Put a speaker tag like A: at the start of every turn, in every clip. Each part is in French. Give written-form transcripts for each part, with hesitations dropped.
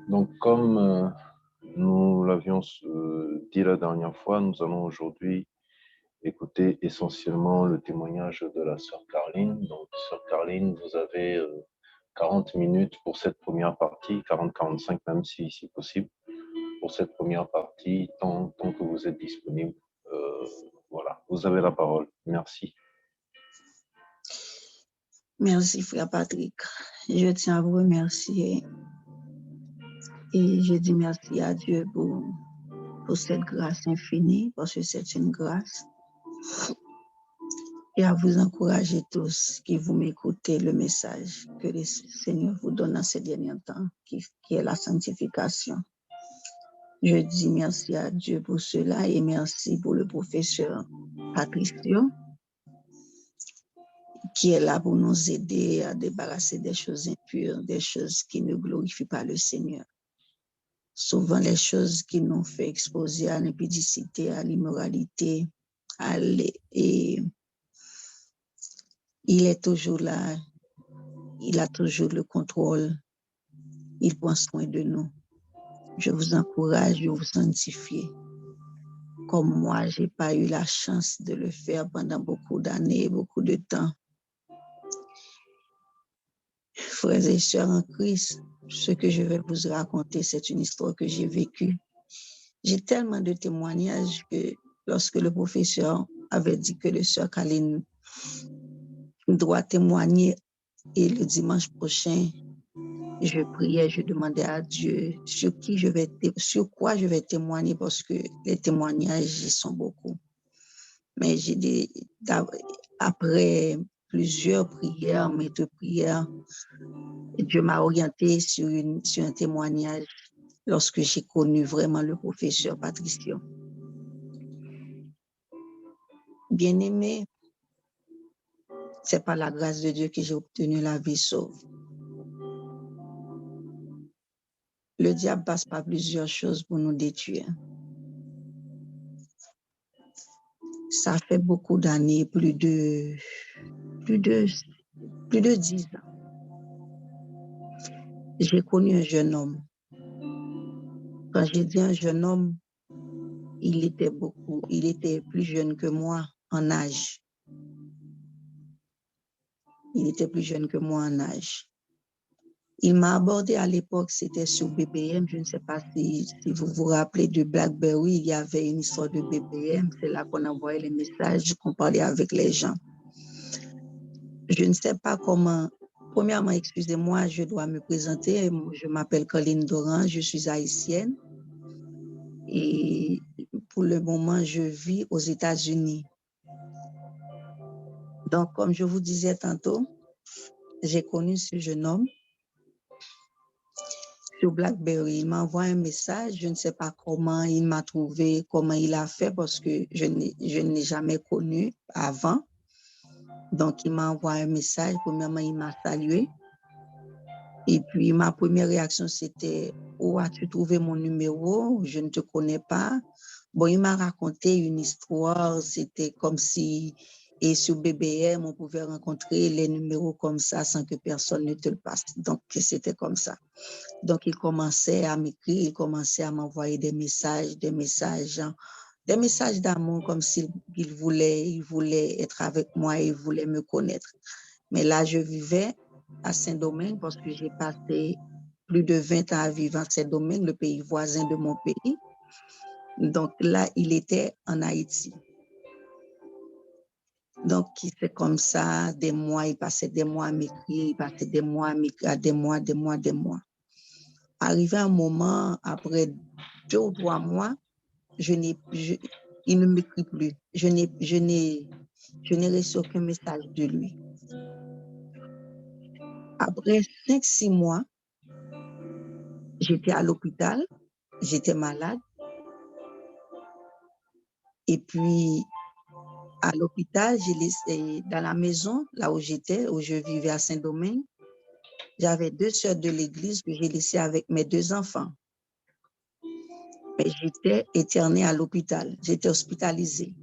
A: Donc, comme nous l'avions dit la dernière fois, nous allons aujourd'hui écouter essentiellement le témoignage de la sœur Carline. Donc, sœur Carline, vous avez 40 minutes pour cette première partie, 40-45 même si possible, pour cette première partie, tant que vous êtes disponible. Voilà, vous avez la parole. Merci.
B: Merci, frère Patrick. Je tiens à vous remercier et je dis merci à Dieu pour cette grâce infinie, parce que c'est une grâce. Et à vous encourager tous qui vous m'écoutez le message que le Seigneur vous donne en ces derniers temps, qui est la sanctification. Je dis merci à Dieu pour cela et merci pour le professeur Patricio, qui est là pour nous aider à débarrasser des choses impures, des choses qui ne glorifient pas le Seigneur. Souvent, les choses qui nous font exposer à l'impudicité, à l'immoralité, et il est toujours là, il a toujours le contrôle, il prend soin de nous. Je vous encourage à vous sanctifier. Comme moi, je n'ai pas eu la chance de le faire pendant beaucoup d'années, beaucoup de temps. Frères et sœurs en Christ, ce que je vais vous raconter, c'est une histoire que j'ai vécue. J'ai tellement de témoignages que lorsque le professeur avait dit que le sœur Carline doit témoigner et le dimanche prochain, je priais, je demandais à Dieu sur quoi je vais témoigner parce que les témoignages ils sont beaucoup. Mais j'ai dit, après plusieurs prières, maintes prières, Dieu m'a orienté sur un témoignage lorsque j'ai connu vraiment le professeur Patricio. Bien-aimé, c'est par la grâce de Dieu que j'ai obtenu la vie sauve. Le diable passe par plusieurs choses pour nous détruire. Ça fait beaucoup d'années, plus de 10 ans. J'ai connu un jeune homme. Quand j'ai dit un jeune homme, il était plus jeune que moi en âge. Il était plus jeune que moi en âge. Il m'a abordé à l'époque, c'était sur BBM. Je ne sais pas si vous vous rappelez de BlackBerry, il y avait une histoire de BBM. C'est là qu'on envoyait les messages, qu'on parlait avec les gens. Je ne sais pas comment. Premièrement, excusez-moi, je dois me présenter. Je m'appelle Colline Doran, je suis haïtienne. Et pour le moment, je vis aux États-Unis. Donc, comme je vous disais tantôt, j'ai connu ce jeune homme sur BlackBerry. Il m'envoie un message, je ne sais pas comment il m'a trouvé, comment il a fait parce que je ne l'ai jamais connu avant. Donc, il m'a envoyé un message. Premièrement, il m'a salué. Et puis, ma première réaction, c'était « Où as-tu trouvé mon numéro? Je ne te connais pas. » Bon, il m'a raconté une histoire. C'était comme si, et sur BBM, on pouvait rencontrer les numéros comme ça sans que personne ne te le passe. Donc, c'était comme ça. Donc, il commençait à m'écrire, il commençait à m'envoyer des messages d'amour comme s'il voulait être avec moi, il voulait me connaître. Mais là, je vivais à Saint-Domingue parce que j'ai passé plus de 20 ans à vivre à Saint-Domingue, le pays voisin de mon pays. Donc là, il était en Haïti. Donc, c'est comme ça, des mois, il passait des mois à m'écrire, il passait des mois à m'écrire, des mois. Arrivé un moment, après 2 ou 3 mois, il ne m'écrit plus. Je n'ai reçu aucun message de lui. Après 5-6 mois, j'étais à l'hôpital, j'étais malade. Et puis, à l'hôpital, j'ai laissé dans la maison, là où je vivais à Saint-Domingue, j'avais 2 sœurs de l'église que j'ai laissées avec mes 2 enfants. Mais j'étais internée à l'hôpital, j'étais hospitalisée.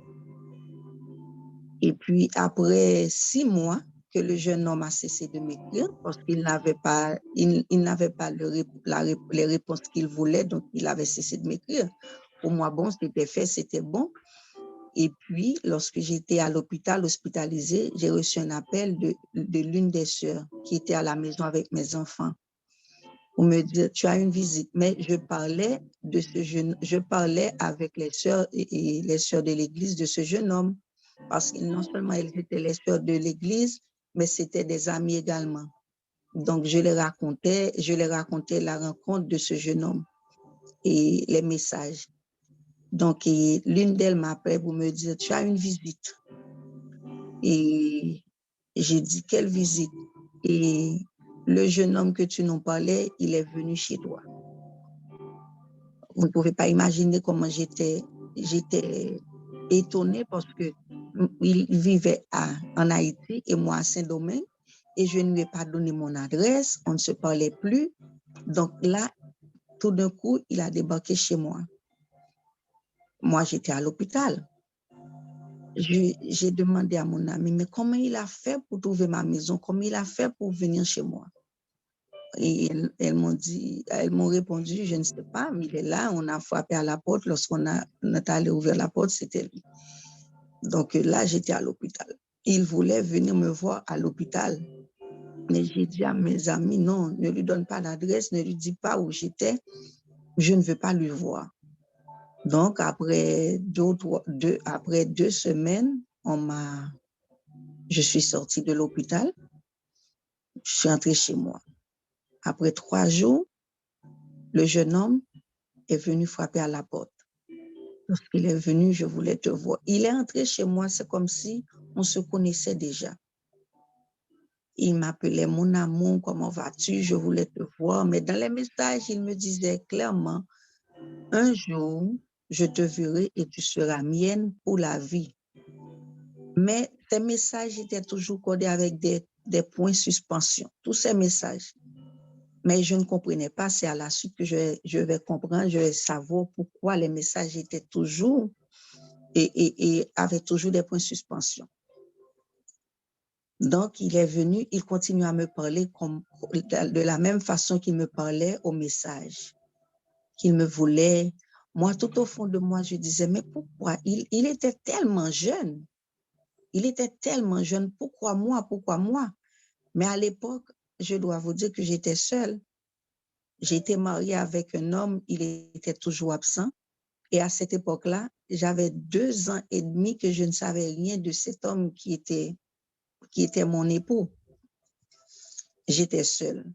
B: Et puis, après 6 mois que le jeune homme a cessé de m'écrire parce qu'il n'avait pas, il n'avait pas les réponses qu'il voulait, donc il avait cessé de m'écrire. Pour moi, bon, c'était fait, c'était bon. Et puis, lorsque j'étais à l'hôpital, hospitalisée, j'ai reçu un appel de l'une des sœurs qui était à la maison avec mes enfants pour me dire, tu as une visite. Mais je parlais avec les sœurs et les sœurs de l'église de ce jeune homme, parce que non seulement elles étaient les sœurs de l'église, mais c'était des amis également. Donc, je les racontais la rencontre de ce jeune homme et les messages. Donc, l'une d'elles m'appelle pour me dire, tu as une visite. Et j'ai dit, quelle visite? Et le jeune homme que tu nous parlais, il est venu chez toi. Vous ne pouvez pas imaginer comment j'étais étonnée parce que il vivait en Haïti et moi à Saint-Domingue et je ne lui ai pas donné mon adresse, on ne se parlait plus. Donc là, tout d'un coup, il a débarqué chez moi. Moi, j'étais à l'hôpital. J'ai demandé à mon ami, mais comment il a fait pour trouver ma maison? Comment il a fait pour venir chez moi? Et elles m'ont répondu, je ne sais pas, mais il est là, on a frappé à la porte. Lorsqu'on est allé ouvrir la porte, c'était lui. Donc là, j'étais à l'hôpital. Il voulait venir me voir à l'hôpital. Mais j'ai dit à mes amis, non, ne lui donne pas l'adresse, ne lui dis pas où j'étais. Je ne veux pas lui voir. Donc, après 2 semaines, je suis sortie de l'hôpital. Je suis entrée chez moi. Après 3 jours, le jeune homme est venu frapper à la porte. Lorsqu'il est venu, je voulais te voir. Il est entré chez moi, c'est comme si on se connaissait déjà. Il m'appelait mon amour, comment vas-tu? Je voulais te voir. Mais dans les messages, il me disait clairement, un jour, je te verrai et tu seras mienne pour la vie. Mais ces messages étaient toujours codés avec des points suspension, tous ces messages. Mais je ne comprenais pas, c'est à la suite que je vais comprendre, je vais savoir pourquoi les messages étaient toujours et avaient toujours des points suspension. Donc, il est venu, il continue à me parler de la même façon qu'il me parlait au message, qu'il me voulait. Moi, tout au fond de moi, je disais, mais pourquoi? Il était tellement jeune. Il était tellement jeune. Pourquoi moi? Pourquoi moi? Mais à l'époque, je dois vous dire que j'étais seule. J'étais mariée avec un homme, il était toujours absent. Et à cette époque-là, j'avais 2 ans et demi que je ne savais rien de cet homme qui était mon époux. J'étais seule.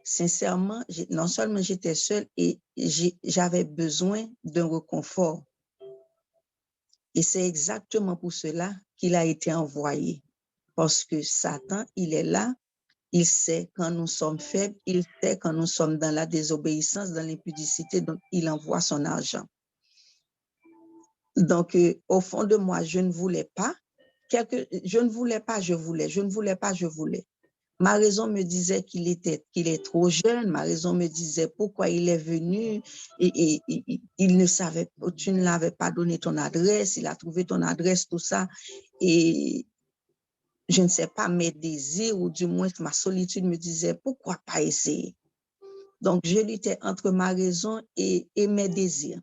B: Sincèrement, non seulement j'étais seule et j'avais besoin d'un réconfort. Et c'est exactement pour cela qu'il a été envoyé. Parce que Satan, il est là, il sait quand nous sommes faibles, il sait quand nous sommes dans la désobéissance, dans l'impudicité, donc il envoie son argent. Donc, au fond de moi, je ne voulais pas. Je ne voulais pas, je voulais. Je ne voulais pas, je voulais. Ma raison me disait qu'il est trop jeune. Ma raison me disait pourquoi il est venu et il ne savait, tu ne l'avais pas donné ton adresse, il a trouvé ton adresse, tout ça. Et je ne sais pas, mes désirs ou du moins ma solitude me disait pourquoi pas essayer. Donc, je luttais entre ma raison et mes désirs.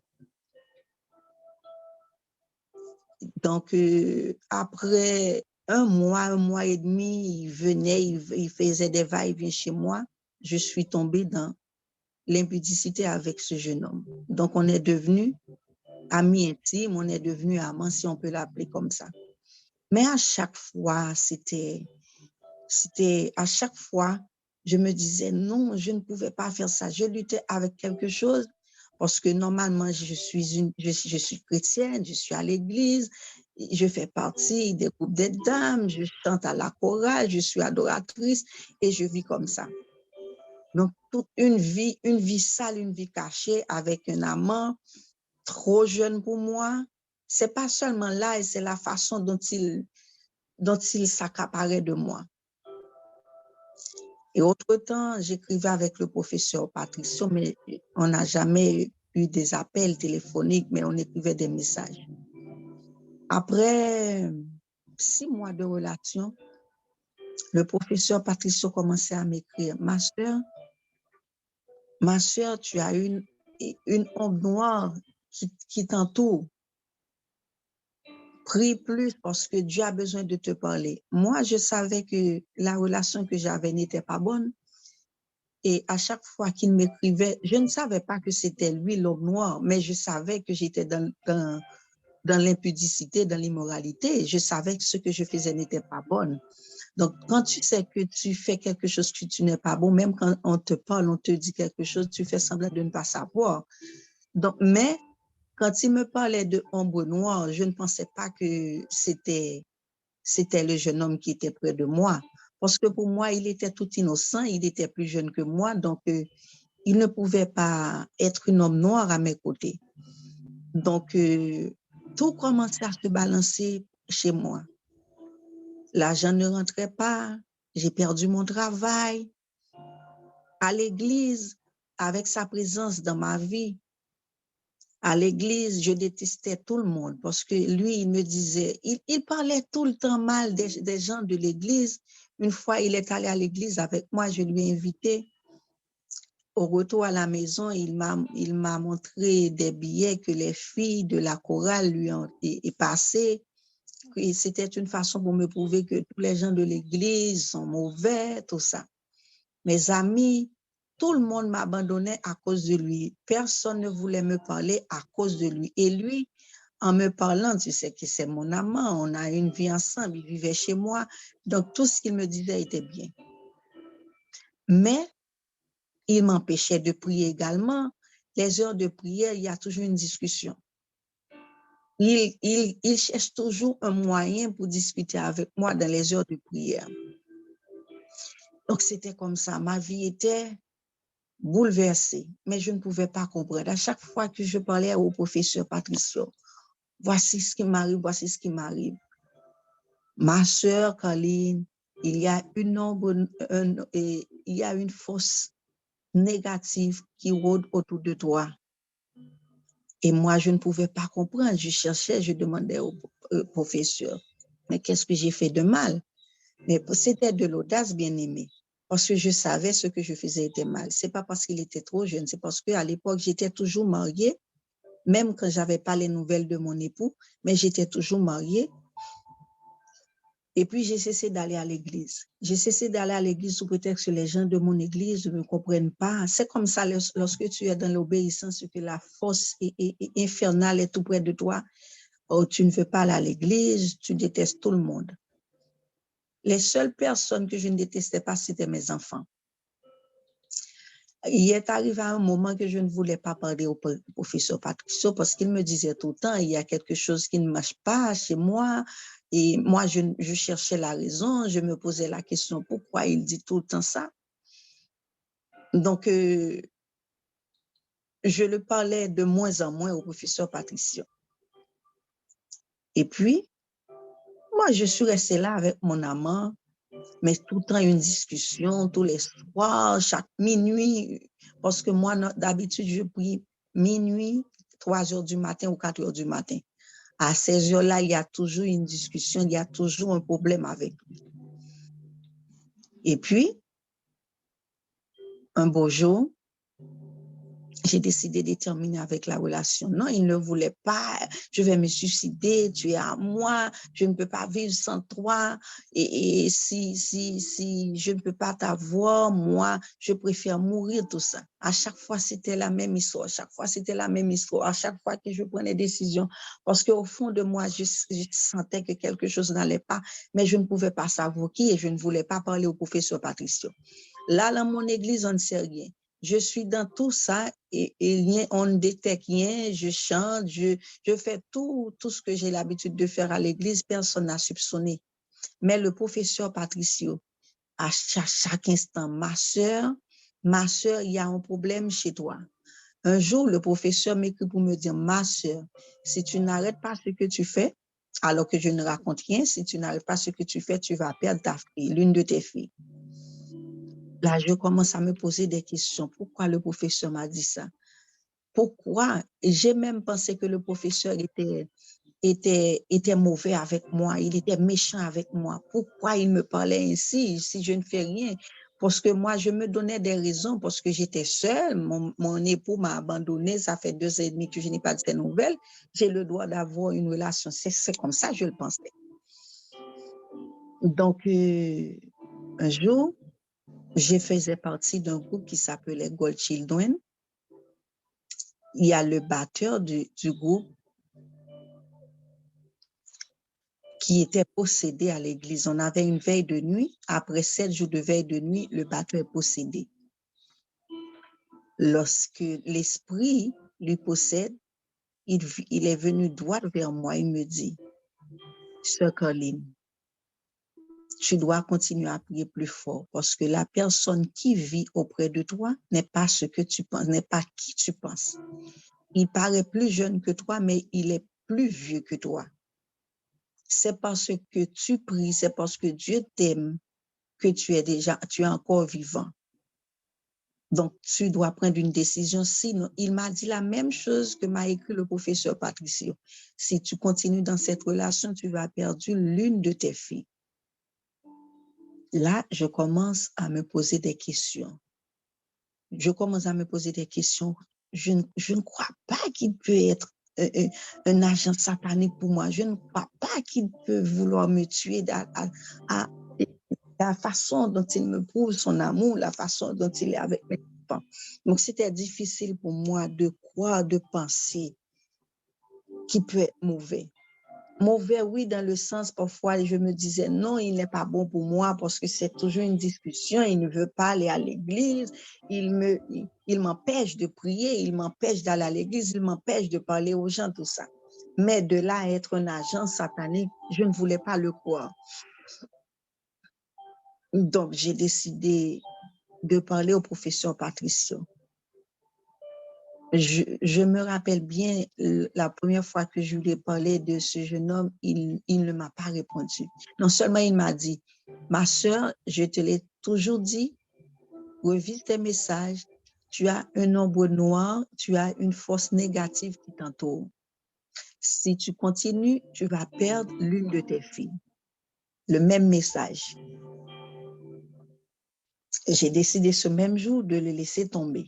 B: Donc, après un mois et demi, il venait, il faisait des va-et-vient chez moi. Je suis tombée dans l'impudicité avec ce jeune homme. Donc, on est devenus amis intimes, on est devenus amants, si on peut l'appeler comme ça. Mais à chaque fois, à chaque fois, je me disais, non, je ne pouvais pas faire ça. Je luttais avec quelque chose parce que normalement, je suis chrétienne, je suis à l'église, je fais partie des groupes des dames, je chante à la chorale, je suis adoratrice et je vis comme ça. Donc, toute une vie sale, une vie cachée avec un amant trop jeune pour moi. C'est pas seulement là, et c'est la façon dont il s'accaparait de moi. Et autre-temps, j'écrivais avec le professeur Patricio, mais on n'a jamais eu des appels téléphoniques, mais on écrivait des messages. Après 6 mois de relation, Le professeur Patricio commençait à m'écrire, ma soeur, tu as une ombre noire qui t'entoure. Prie plus parce que Dieu a besoin de te parler. Moi, je savais que la relation que j'avais n'était pas bonne. Et à chaque fois qu'il m'écrivait, je ne savais pas que c'était lui l'homme noir, mais je savais que j'étais dans l'impudicité, dans l'immoralité. Je savais que ce que je faisais n'était pas bon. Donc, quand tu sais que tu fais quelque chose que tu n'es pas bon, même quand on te parle, on te dit quelque chose, tu fais semblant de ne pas savoir. Donc, mais quand il me parlait de ombre noire, je ne pensais pas que c'était le jeune homme qui était près de moi. Parce que pour moi, il était tout innocent, il était plus jeune que moi, donc il ne pouvait pas être un homme noir à mes côtés. Donc, tout commençait à se balancer chez moi. L'argent ne rentrait pas, j'ai perdu mon travail. À l'église, avec sa présence dans ma vie, à l'église, je détestais tout le monde parce que lui, il me disait, il parlait tout le temps mal des gens de l'église. Une fois, il est allé à l'église avec moi, je lui ai invité. Au retour à la maison, il m'a montré des billets que les filles de la chorale lui ont passés. Et c'était une façon pour me prouver que tous les gens de l'église sont mauvais, tout ça. Mes amis, tout le monde m'abandonnait à cause de lui. Personne ne voulait me parler à cause de lui. Et lui, en me parlant, tu sais que c'est mon amant, on a une vie ensemble, il vivait chez moi. Donc, tout ce qu'il me disait était bien. Mais il m'empêchait de prier également. Les heures de prière, il y a toujours une discussion. Il cherche toujours un moyen pour discuter avec moi dans les heures de prière. Donc, c'était comme ça. Ma vie était bouleversée, mais je ne pouvais pas comprendre. À chaque fois que je parlais au professeur Patricio, voici ce qui m'arrive, voici ce qui m'arrive. Ma sœur Colline, il y a une force négative qui rôde autour de toi. Et moi, je ne pouvais pas comprendre. Je cherchais, je demandais au professeur, mais qu'est-ce que j'ai fait de mal? Mais c'était de l'audace, bien aimé, parce que je savais ce que je faisais était mal. C'est pas parce qu'il était trop jeune, c'est parce qu'à l'époque, j'étais toujours mariée, même quand j'avais pas les nouvelles de mon époux, mais j'étais toujours mariée. Et puis, j'ai cessé d'aller à l'église. J'ai cessé d'aller à l'église sous prétexte que les gens de mon église ne me comprennent pas. C'est comme ça, lorsque tu es dans l'obéissance, que la force infernale est tout près de toi. Oh, tu ne veux pas aller à l'église, tu détestes tout le monde. Les seules personnes que je ne détestais pas, c'était mes enfants. Il est arrivé à un moment que je ne voulais pas parler au professeur Patricio parce qu'il me disait tout le temps, il y a quelque chose qui ne marche pas chez moi. Et moi, je cherchais la raison, je me posais la question, pourquoi il dit tout le temps ça? Donc, je le parlais de moins en moins au professeur Patricio. Et puis, moi, je suis restée là avec mon amant, mais tout le temps une discussion, tous les soirs, chaque minuit, parce que moi, d'habitude, je prie minuit, 3 heures du matin ou 4 heures du matin. À ces heures-là, il y a toujours une discussion, il y a toujours un problème avec lui. Et puis, un beau jour, j'ai décidé de terminer avec la relation. Non, il ne voulait pas, je vais me suicider, tu es à moi, je ne peux pas vivre sans toi. Et si je ne peux pas t'avoir, moi, je préfère mourir, tout ça. À chaque fois, c'était la même histoire. À chaque fois, c'était la même histoire. À chaque fois que je prenais des décisions, parce qu'au fond de moi, je sentais que quelque chose n'allait pas, mais je ne pouvais pas savoir qui et je ne voulais pas parler au professeur Patricio. Là, dans mon église, on ne sait rien. Je suis dans tout ça et rien, on ne détecte rien, je chante, je fais tout ce que j'ai l'habitude de faire à l'église, personne n'a soupçonné. Mais le professeur Patricio, à chaque instant, ma sœur, il y a un problème chez toi. Un jour, le professeur m'écrit pour me dire, ma sœur, si tu n'arrêtes pas ce que tu fais, alors que je ne raconte rien, si tu n'arrêtes pas ce que tu fais, tu vas perdre ta fille, l'une de tes filles. Là, je commence à me poser des questions. Pourquoi le professeur m'a dit ça? Pourquoi? J'ai même pensé que le professeur était était mauvais avec moi, il était méchant avec moi. Pourquoi il me parlait ainsi si je ne fais rien? Parce que moi, je me donnais des raisons, parce que j'étais seule, mon époux m'a abandonnée, ça fait 2 ans et demi que je n'ai pas de ses nouvelles, j'ai le droit d'avoir une relation. C'est comme ça, je le pensais. Donc, un jour, je faisais partie d'un groupe qui s'appelait Gold Children. Il y a le batteur du groupe qui était possédé à l'église. On avait une veille de nuit. Après 7 jours de veille de nuit, le batteur est possédé. Lorsque l'esprit lui possède, il est venu droit vers moi. Il me dit, Sœur Caroline, tu dois continuer à prier plus fort parce que la personne qui vit auprès de toi n'est pas ce que tu penses, n'est pas qui tu penses. Il paraît plus jeune que toi, mais il est plus vieux que toi. C'est parce que tu pries, c'est parce que Dieu t'aime que tu es encore vivant. Donc, tu dois prendre une décision. Sinon, il m'a dit la même chose que m'a écrit le professeur Patricio. Si tu continues dans cette relation, tu vas perdre l'une de tes filles. Là, je commence à me poser des questions. Je ne crois pas qu'il peut être un agent satanique pour moi. Je ne crois pas qu'il peut vouloir me tuer à la façon dont il me prouve son amour, la façon dont il est avec mes enfants. Donc, c'était difficile pour moi de croire, de penser qu'il peut être mauvais. Mauvais, oui, dans le sens, parfois, je me disais, non, il n'est pas bon pour moi parce que c'est toujours une discussion, il ne veut pas aller à l'église, il m'empêche de prier, il m'empêche d'aller à l'église, il m'empêche de parler aux gens, tout ça. Mais de là à être un agent satanique, je ne voulais pas le croire. Donc, j'ai décidé de parler au professeur Patricio. Je me rappelle bien la première fois que je lui ai parlé de ce jeune homme, il ne m'a pas répondu. Non seulement il m'a dit, ma sœur, je te l'ai toujours dit, revise tes messages, tu as un ombre noir, tu as une force négative qui t'entoure. Si tu continues, tu vas perdre l'une de tes filles. Le même message. J'ai décidé ce même jour de le laisser tomber.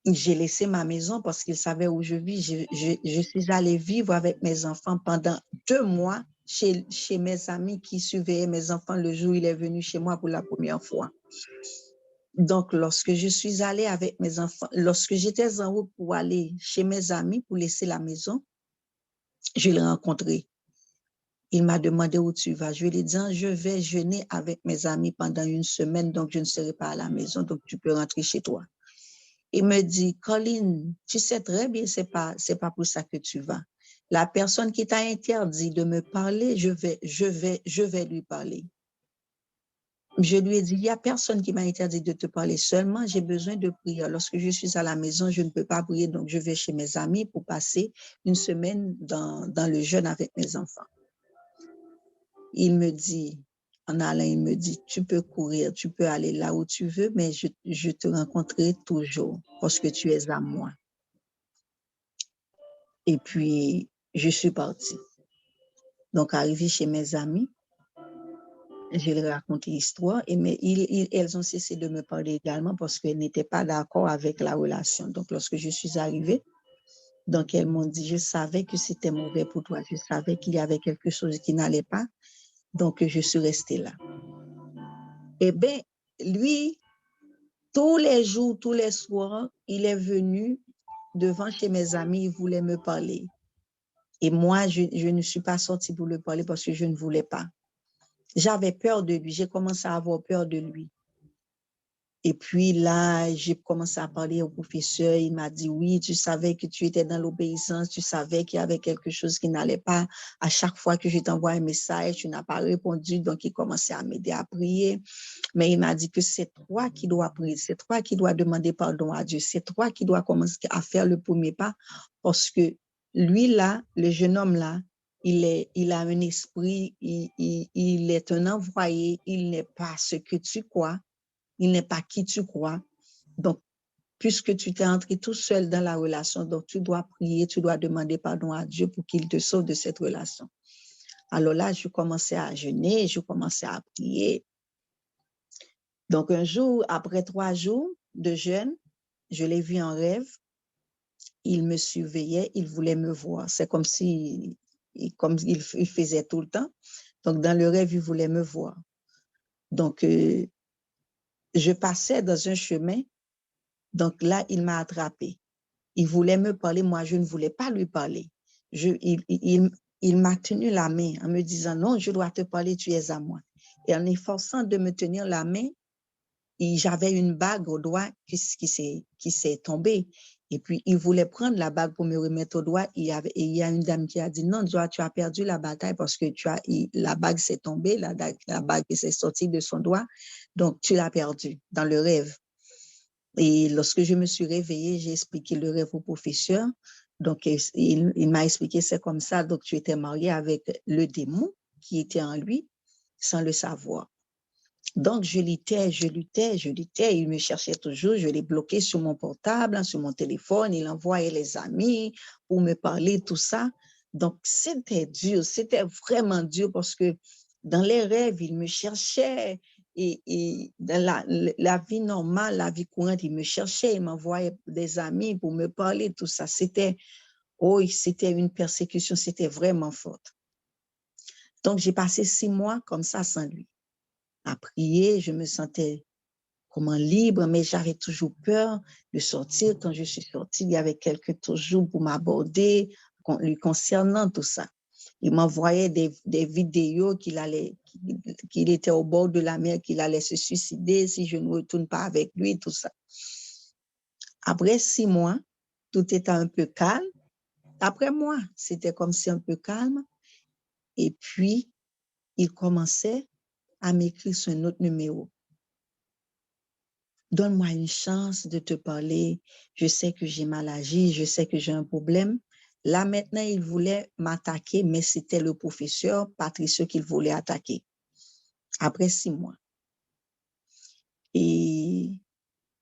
B: J'ai laissé ma maison parce qu'il savait où je vis. Je suis allée vivre avec mes enfants pendant 2 mois chez mes amis qui surveillaient mes enfants le jour où il est venu chez moi pour la première fois. Donc, lorsque je suis allée avec mes enfants, lorsque j'étais en route pour aller chez mes amis pour laisser la maison, je l'ai rencontré. Il m'a demandé où tu vas. Je lui ai dit, je vais jeûner avec mes amis pendant 1 semaine, donc je ne serai pas à la maison, donc tu peux rentrer chez toi. Il me dit, Colline, tu sais très bien, c'est pas pour ça que tu vas. La personne qui t'a interdit de me parler, je vais lui parler. Je lui ai dit, il y a personne qui m'a interdit de te parler, seulement j'ai besoin de prière. Lorsque je suis à la maison, je ne peux pas prier, donc je vais chez mes amis pour passer 1 semaine dans le jeûne avec mes enfants. Il me dit, en allant, il me dit, tu peux courir, tu peux aller là où tu veux, mais je te rencontrerai toujours parce que tu es à moi. Et puis, je suis partie. Donc, arrivé chez mes amis, je leur ai raconté l'histoire, mais elles ont cessé de me parler également parce qu'elles n'étaient pas d'accord avec la relation. Donc, lorsque je suis arrivée, donc elles m'ont dit, je savais que c'était mauvais pour toi, je savais qu'il y avait quelque chose qui n'allait pas, donc je suis restée là. Eh bien, lui, tous les jours, tous les soirs, il est venu devant chez mes amis, il voulait me parler. Et moi, je ne suis pas sortie pour le parler parce que je ne voulais pas. J'avais peur de lui, j'ai commencé à avoir peur de lui. Et puis là, j'ai commencé à parler au professeur, il m'a dit, oui, tu savais que tu étais dans l'obéissance, tu savais qu'il y avait quelque chose qui n'allait pas. À chaque fois que je t'envoie un message, tu n'as pas répondu, donc il commençait à m'aider à prier. Mais il m'a dit que c'est toi qui dois prier, c'est toi qui dois demander pardon à Dieu, c'est toi qui dois commencer à faire le premier pas, parce que lui là, le jeune homme là, il a un esprit, il est un envoyé, il n'est pas ce que tu crois. Il n'est pas qui tu crois. Donc, puisque tu t'es entré tout seul dans la relation, donc tu dois prier, tu dois demander pardon à Dieu pour qu'il te sauve de cette relation. Alors là, je commençais à jeûner, je commençais à prier. Donc un jour, après 3 jours de jeûne, je l'ai vu en rêve. Il me surveillait, il voulait me voir. C'est comme si, comme il faisait tout le temps. Donc dans le rêve, il voulait me voir. Donc je passais dans un chemin. Donc là, il m'a attrapé. Il voulait me parler, moi, je ne voulais pas lui parler. Il m'a tenu la main en me disant, non, je dois te parler, tu es à moi. Et en efforçant de me tenir la main, j'avais une bague au doigt qui s'est tombée. Et puis, il voulait prendre la bague pour me remettre au doigt. Il y a une dame qui a dit, non, tu as perdu la bataille parce que la bague s'est tombée, la bague s'est sortie de son doigt. Donc, tu l'as perdue dans le rêve. Et lorsque je me suis réveillée, j'ai expliqué le rêve au professeur. Donc, il m'a expliqué, c'est comme ça. Donc, tu étais mariée avec le démon qui était en lui sans le savoir. Donc, je luttais. Il me cherchait toujours. Je l'ai bloqué sur mon portable, sur mon téléphone. Il envoyait les amis pour me parler, tout ça. Donc, c'était dur. C'était vraiment dur parce que dans les rêves, il me cherchait. Et dans la vie normale, la vie courante, il me cherchait. Il m'envoyait des amis pour me parler, tout ça. C'était une persécution. C'était vraiment forte. Donc, j'ai passé 6 mois comme ça sans lui. À prier, je me sentais comment libre, mais j'avais toujours peur de sortir. Quand je suis sortie, il y avait quelqu'un toujours pour m'aborder, lui concernant tout ça. Il m'envoyait des vidéos qu'il était au bord de la mer, qu'il allait se suicider si je ne retourne pas avec lui, tout ça. Après 6 mois, tout était un peu calme. Après moi, c'était comme si un peu calme. Et puis, il commençait à m'écrire sur un autre numéro. Donne-moi une chance de te parler. Je sais que j'ai mal agi, je sais que j'ai un problème. Là, maintenant, il voulait m'attaquer, mais c'était le professeur Patricio qu'il voulait attaquer. Après 6 mois. Et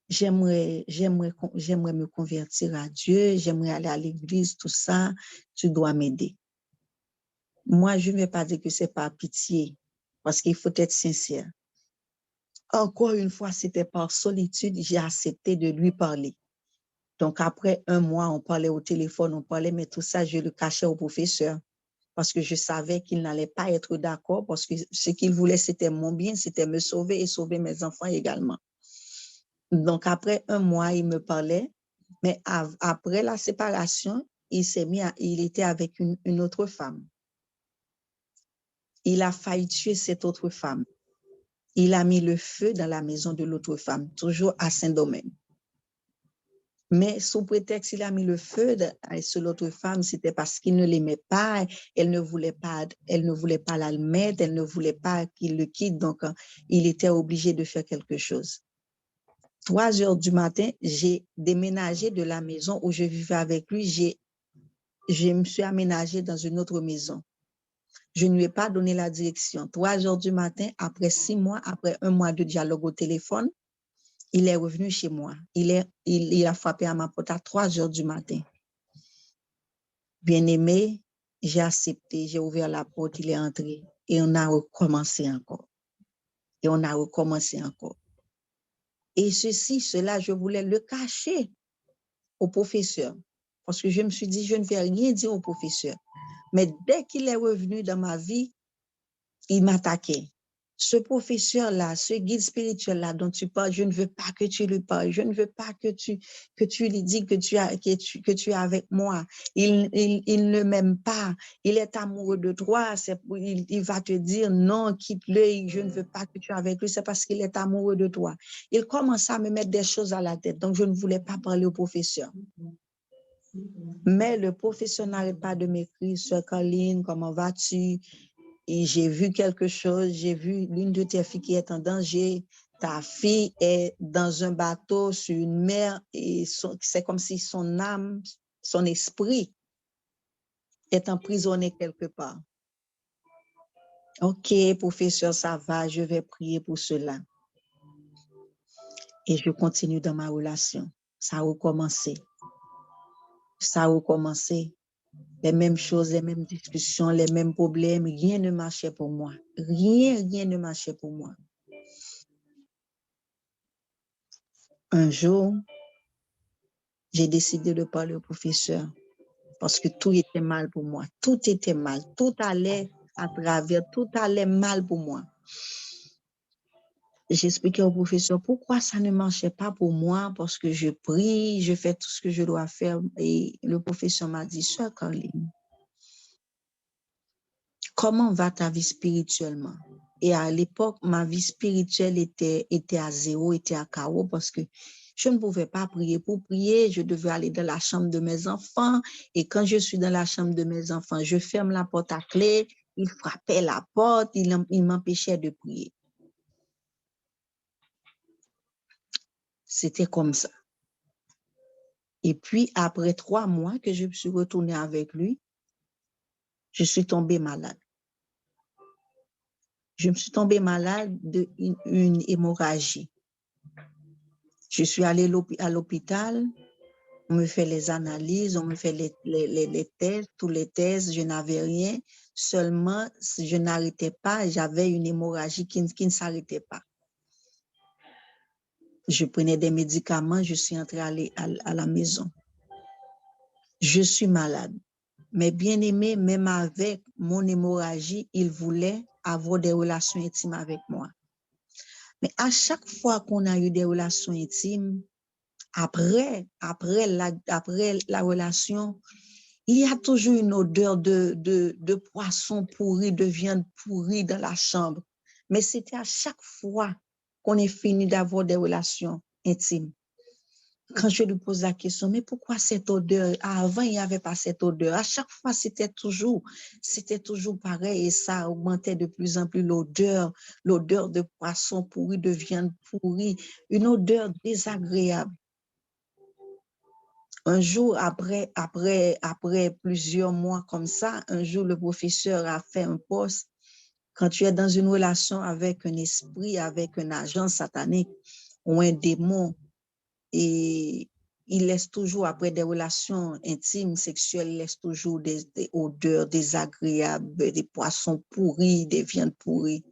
B: j'aimerais me convertir à Dieu, j'aimerais aller à l'église, tout ça. Tu dois m'aider. Moi, je ne vais pas dire que c'est par pitié, parce qu'il faut être sincère. Encore une fois, c'était par solitude, j'ai accepté de lui parler. Donc, après 1 mois, on parlait au téléphone, mais tout ça, je le cachais au professeur parce que je savais qu'il n'allait pas être d'accord parce que ce qu'il voulait, c'était mon bien, c'était me sauver et sauver mes enfants également. Donc, après 1 mois, il me parlait, mais après la séparation, il était avec une autre femme. Il a failli tuer cette autre femme. Il a mis le feu dans la maison de l'autre femme, toujours à Saint-Domingue. Mais sous prétexte qu'il a mis le feu sur l'autre femme, c'était parce qu'il ne l'aimait pas, elle ne voulait pas l'admettre, elle ne voulait pas qu'il le quitte, donc il était obligé de faire quelque chose. 3 heures du matin, j'ai déménagé de la maison où je vivais avec lui, je me suis aménagée dans une autre maison. Je ne lui ai pas donné la direction. 3 heures du matin, après 6 mois, après 1 mois de dialogue au téléphone, il est revenu chez moi. Il a frappé à ma porte à 3 heures du matin. Bien-aimé, j'ai accepté, j'ai ouvert la porte, il est entré. Et on a recommencé encore. Et cela, je voulais le cacher au professeur. Parce que je me suis dit, je ne vais rien dire au professeur. Mais dès qu'il est revenu dans ma vie, il m'attaquait. Ce professeur-là, ce guide spirituel-là dont tu parles, je ne veux pas que tu lui parles. Je ne veux pas que tu lui dises que tu es avec moi. Il ne m'aime pas. Il est amoureux de toi. Il va te dire non, quitte-le. Je ne veux pas que tu es avec lui. C'est parce qu'il est amoureux de toi. Il commence à me mettre des choses à la tête. Donc, je ne voulais pas parler au professeur. Mais le professeur n'arrête pas de m'écrire, Sœur Caroline, comment vas-tu? Et j'ai vu quelque chose, j'ai vu l'une de tes filles qui est en danger. Ta fille est dans un bateau sur une mer et c'est comme si son âme, son esprit est emprisonné quelque part. Ok, professeur, ça va, je vais prier pour cela. Et je continue dans ma relation. Ça a recommencé. Ça a recommencé. Les mêmes choses, les mêmes discussions, les mêmes problèmes. Rien ne marchait pour moi. Rien ne marchait pour moi. Un jour, j'ai décidé de parler au professeur parce que tout était mal pour moi. Tout était mal. Tout allait à travers. Tout allait mal pour moi. J'expliquais au professeur pourquoi ça ne marchait pas pour moi, parce que je prie, je fais tout ce que je dois faire. Et le professeur m'a dit, Sœur Caroline, comment va ta vie spirituellement? Et à l'époque, ma vie spirituelle était à zéro, était à chaos, parce que je ne pouvais pas prier pour prier. Je devais aller dans la chambre de mes enfants. Et quand je suis dans la chambre de mes enfants, je ferme la porte à clé. Il frappait la porte. Il m'empêchait de prier. C'était comme ça. Et puis, après 3 mois que je me suis retournée avec lui, je suis tombée malade. Je me suis tombée malade d'une hémorragie. Je suis allée à l'hôpital, on me fait les analyses, on me fait les tests, tous les tests, je n'avais rien. Seulement, je n'arrêtais pas, j'avais une hémorragie qui ne s'arrêtait pas. Je prenais des médicaments, je suis entrée à la maison. Je suis malade. Mais bien aimé, même avec mon hémorragie, il voulait avoir des relations intimes avec moi. Mais à chaque fois qu'on a eu des relations intimes, après la relation, il y a toujours une odeur de poisson pourri, de viande pourrie dans la chambre. Mais c'était à chaque fois qu'on est fini d'avoir des relations intimes. Quand je lui pose la question, mais pourquoi cette odeur? Avant, il n'y avait pas cette odeur. À chaque fois, c'était toujours pareil et ça augmentait de plus en plus l'odeur de poisson pourri, de viande pourrie, une odeur désagréable. Un jour, après plusieurs mois comme ça, un jour, le professeur a fait un post. Quand tu es dans une relation avec un esprit, avec un agent satanique ou un démon, et il laisse toujours, après des relations intimes, sexuelles, il laisse toujours des odeurs désagréables, des poissons pourris, des viandes pourries.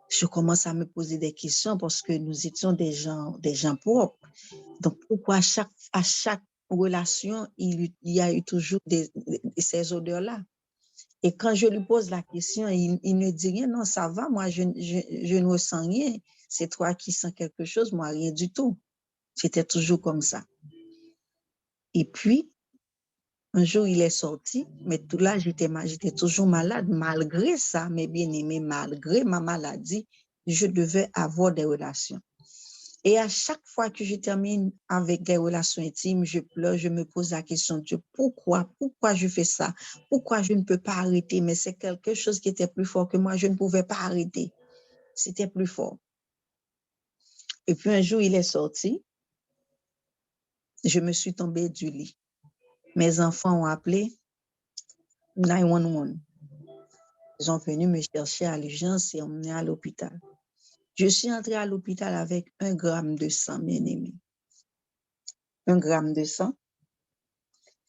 B: Je commence à me poser des questions parce que nous étions des gens propres. Donc, pourquoi à chaque relation, il y a eu toujours ces odeurs-là? Et quand je lui pose la question, il ne dit rien. Non, ça va, moi, je ne ressens rien. C'est toi qui sens quelque chose, moi, rien du tout. C'était toujours comme ça. Et puis, un jour, il est sorti, mais tout là, j'étais toujours malade. Malgré ça, mes bien-aimés, malgré ma maladie, je devais avoir des relations. Et à chaque fois que je termine avec des relations intimes, je pleure, je me pose la question, Dieu, pourquoi je fais ça? Pourquoi je ne peux pas arrêter? Mais c'est quelque chose qui était plus fort que moi, je ne pouvais pas arrêter. C'était plus fort. Et puis un jour, il est sorti. Je me suis tombée du lit. Mes enfants ont appelé 911. Ils sont venus me chercher à l'urgence et emmener à l'hôpital. Je suis entrée à l'hôpital avec 1 gramme de sang, bien aimé. 1 gramme de sang.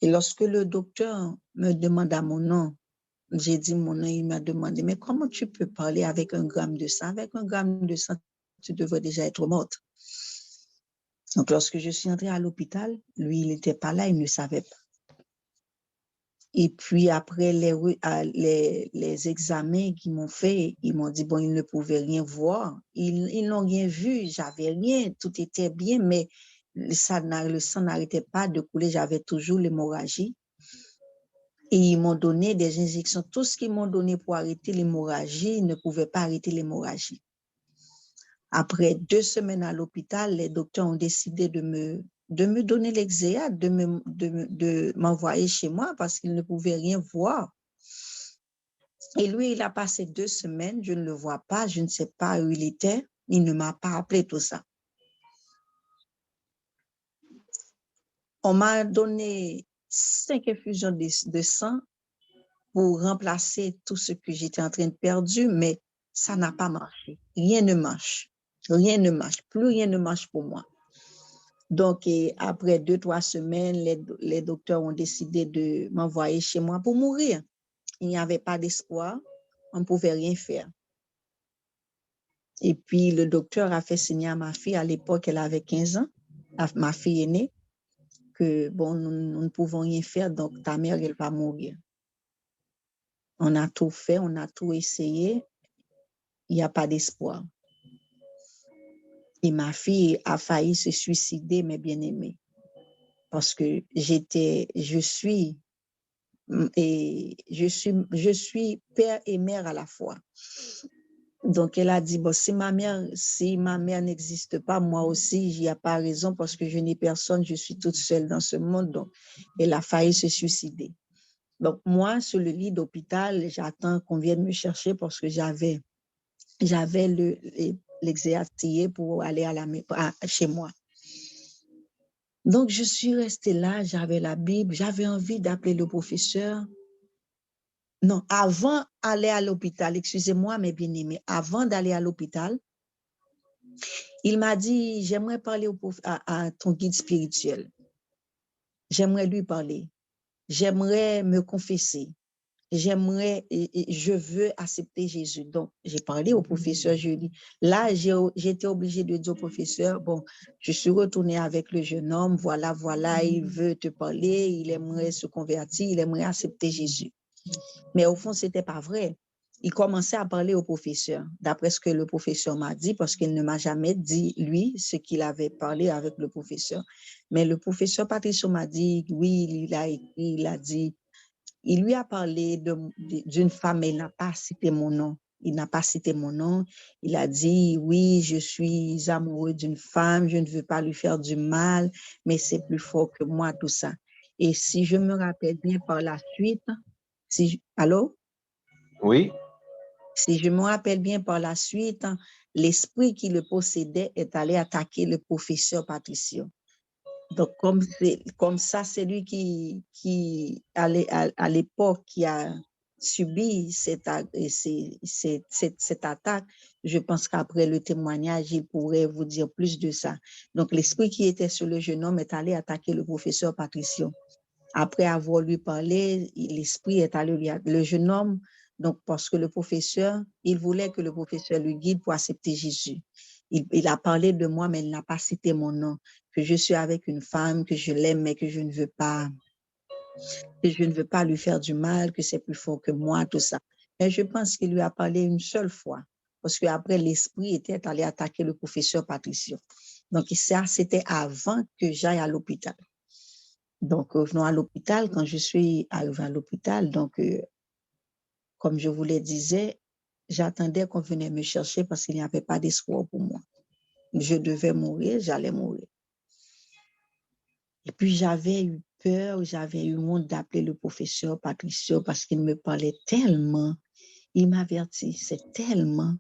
B: Et lorsque le docteur me demanda mon nom, j'ai dit mon nom, il m'a demandé, mais comment tu peux parler avec 1 gramme de sang? Avec 1 gramme de sang, tu devrais déjà être morte. Donc, lorsque je suis entrée à l'hôpital, lui, il n'était pas là, il ne savait pas. Et puis, après les examens qu'ils m'ont fait, ils m'ont dit, bon, ils ne pouvaient rien voir. Ils n'ont rien vu, j'avais rien, tout était bien, mais le sang n'arrêtait pas de couler, j'avais toujours l'hémorragie. Et ils m'ont donné des injections. Tout ce qu'ils m'ont donné pour arrêter l'hémorragie, ils ne pouvaient pas arrêter l'hémorragie. Après 2 semaines à l'hôpital, les docteurs ont décidé de me donner l'Exéat, de m'envoyer chez moi parce qu'ils ne pouvaient rien voir. Et lui, il a passé 2 semaines, je ne le vois pas, je ne sais pas où il était, il ne m'a pas appelé, tout ça. On m'a donné 5 infusions de sang pour remplacer tout ce que j'étais en train de perdre, mais ça n'a pas marché. Rien ne marche. Rien ne marche. Plus rien ne marche pour moi. Donc, après 2-3 semaines, les docteurs ont décidé de m'envoyer chez moi pour mourir. Il n'y avait pas d'espoir, on ne pouvait rien faire. Et puis, le docteur a fait signer à ma fille, à l'époque, elle avait 15 ans, ma fille aînée, que bon, nous ne pouvons rien faire, donc ta mère, elle va mourir. On a tout fait, on a tout essayé, il n'y a pas d'espoir. Et ma fille a failli se suicider, mes bien-aimés, parce que je suis père et mère à la fois. Donc, elle a dit, bon, si ma mère n'existe pas, moi aussi, il n'y a pas raison parce que je n'ai personne, je suis toute seule dans ce monde. Donc, elle a failli se suicider. Donc, moi, sur le lit d'hôpital, j'attends qu'on vienne me chercher parce que j'avais l'exercice pour aller chez moi. Donc, je suis restée là, j'avais la Bible, j'avais envie d'appeler le professeur. Non, avant d'aller à l'hôpital, excusez-moi, mes bien-aimés, avant d'aller à l'hôpital, il m'a dit, j'aimerais parler à ton guide spirituel. J'aimerais lui parler. J'aimerais me confesser. Je veux accepter Jésus. Donc, j'ai parlé au professeur, je lui ai dit, là, j'étais obligée de dire au professeur, bon, je suis retournée avec le jeune homme, voilà, il veut te parler, il aimerait se convertir, il aimerait accepter Jésus. Mais au fond, ce n'était pas vrai. Il commençait à parler au professeur, d'après ce que le professeur m'a dit, parce qu'il ne m'a jamais dit, lui, ce qu'il avait parlé avec le professeur. Mais le professeur Patricio m'a dit, oui, il a dit, il lui a parlé d'une femme, mais il n'a pas cité mon nom. Il n'a pas cité mon nom. Il a dit, oui, je suis amoureux d'une femme, je ne veux pas lui faire du mal, mais c'est plus fort que moi, tout ça. Et si je me rappelle bien par la suite, allô?
A: Oui.
B: Si je me rappelle bien par la suite, l'esprit qui le possédait est allé attaquer le professeur Patricio. Donc, comme ça, c'est lui qui à l'époque, qui a subi cette attaque, je pense qu'après le témoignage, il pourrait vous dire plus de ça. Donc, l'esprit qui était sur le jeune homme est allé attaquer le professeur Patricio. Après avoir lui parlé, l'esprit est allé le jeune homme, donc parce que le professeur, il voulait que le professeur le guide pour accepter Jésus. Il a parlé de moi, mais il n'a pas cité mon nom, que je suis avec une femme, que je l'aime, mais que je ne veux pas lui faire du mal, que c'est plus fort que moi, tout ça. Mais je pense qu'il lui a parlé une seule fois, parce qu'après, l'esprit était allé attaquer le professeur Patricio. Donc, ça, c'était avant que j'aille à l'hôpital. Donc, revenons à l'hôpital. Quand je suis arrivée à l'hôpital, donc, comme je vous le disais, j'attendais qu'on venait me chercher parce qu'il n'y avait pas d'espoir pour moi. Je devais mourir, j'allais mourir. Et puis, j'avais eu peur, j'avais eu honte d'appeler le professeur Patricio parce qu'il me parlait tellement, il m'avertissait tellement,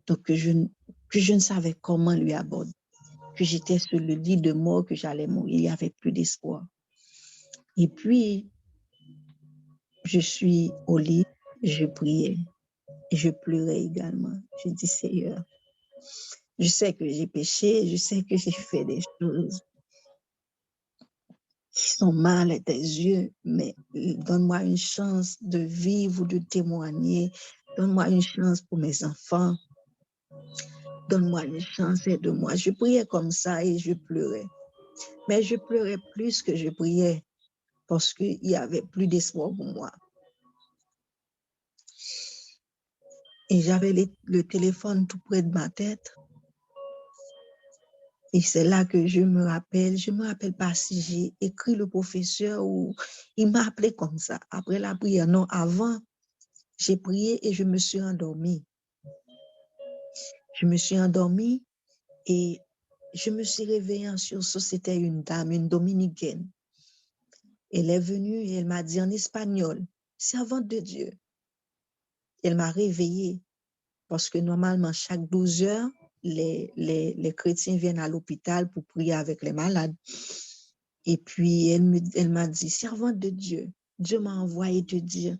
B: donc que je ne savais comment lui aborder, que j'étais sur le lit de mort, que j'allais mourir, il n'y avait plus d'espoir. Et puis, je suis au lit, je priais et je pleurais également. Je dis, Seigneur, je sais que j'ai péché, je sais que j'ai fait des choses qui sont mal à tes yeux, mais donne-moi une chance de vivre ou de témoigner. Donne-moi une chance pour mes enfants. Donne-moi une chance, aide-moi. Je priais comme ça et je pleurais. Mais je pleurais plus que je priais parce qu'il n'y avait plus d'espoir pour moi. Et j'avais le téléphone tout près de ma tête. Et c'est là que je me rappelle pas si j'ai écrit le professeur ou il m'a appelé comme ça. Après la prière, non, avant, j'ai prié et je me suis endormie. Je me suis endormie et je me suis réveillée en sursaut. C'était une dame, une dominicaine. Elle est venue et elle m'a dit en espagnol, servante de Dieu. Elle m'a réveillée parce que normalement, chaque 12 heures, les chrétiens viennent à l'hôpital pour prier avec les malades. Et puis, elle m'a dit, servante de Dieu, Dieu m'a envoyé te dire,